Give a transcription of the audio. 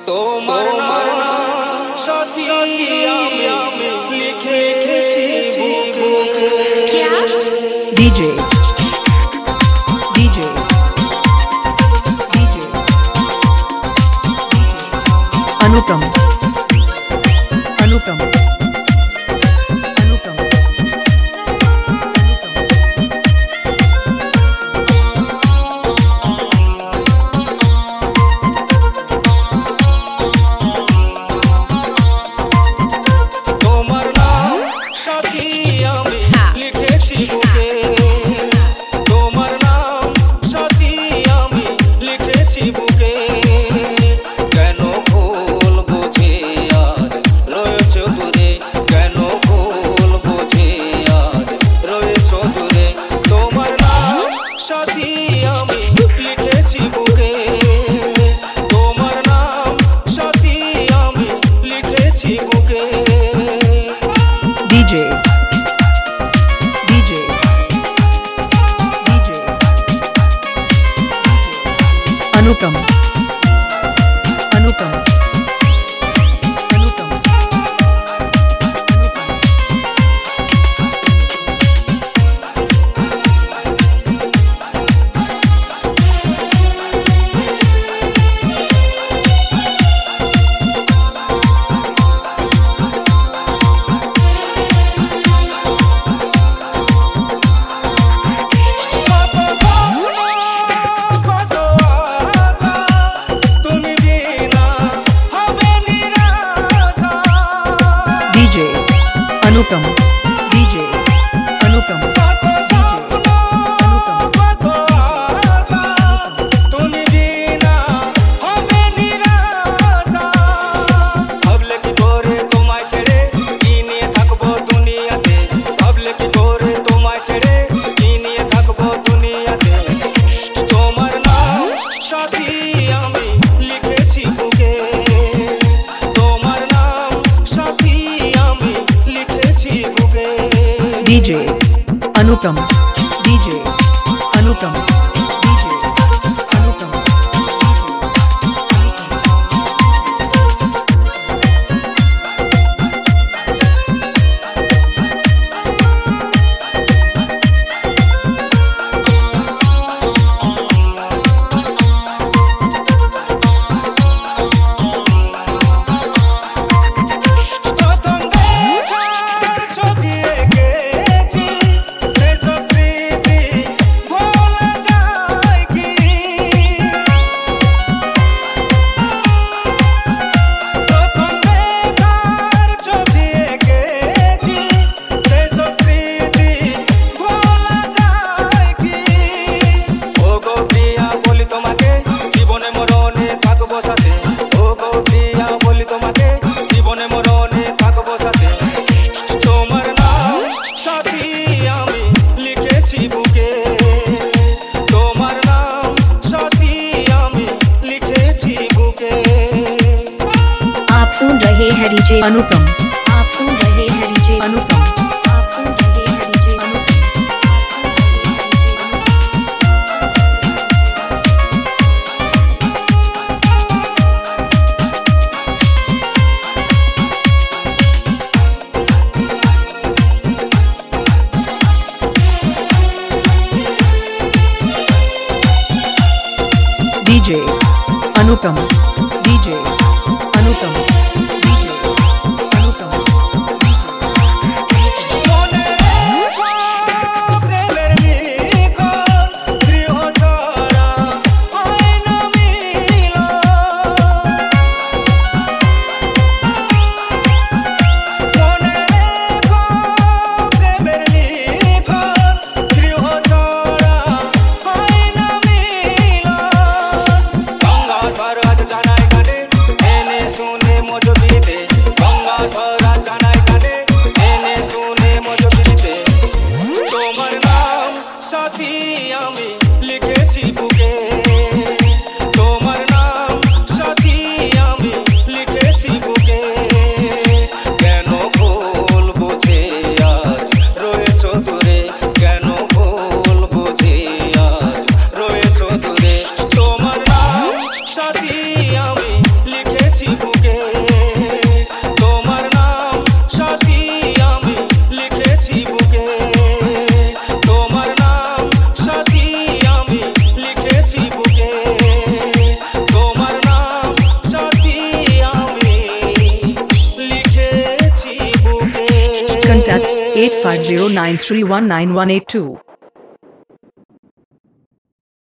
তোমার নাম সাথী আমি লিখেছি বুকে। DJ DJ DJ Anupam Anupam Anupam তোমার নাম সাথী আমি লিখেছি বুকে। তোমার নাম সাথী আমি লিখেছি বুকে। কেন ভুল বুঝে আজ রয়েছ দূরে, কেন ভুল বুঝে আজ রয়েছ দূরে। তোমার নাম সাথী আমি লিখেছি বুকে। তোমার নাম সাথী আমি লিখেছি বুকে। DJ DJ DJ Anupam Anupam Anupam DJ Anupam DJ Anupam DJ Anupam DJ Anupam DJ Anupam आप सुन रहे हैं डीजे Anupam आप सुन रहे हैं डीजे Anupam आप सुन रहे हैं DJ DJ Anupam DJ Anupam DJ Anupam Contact 8509319182.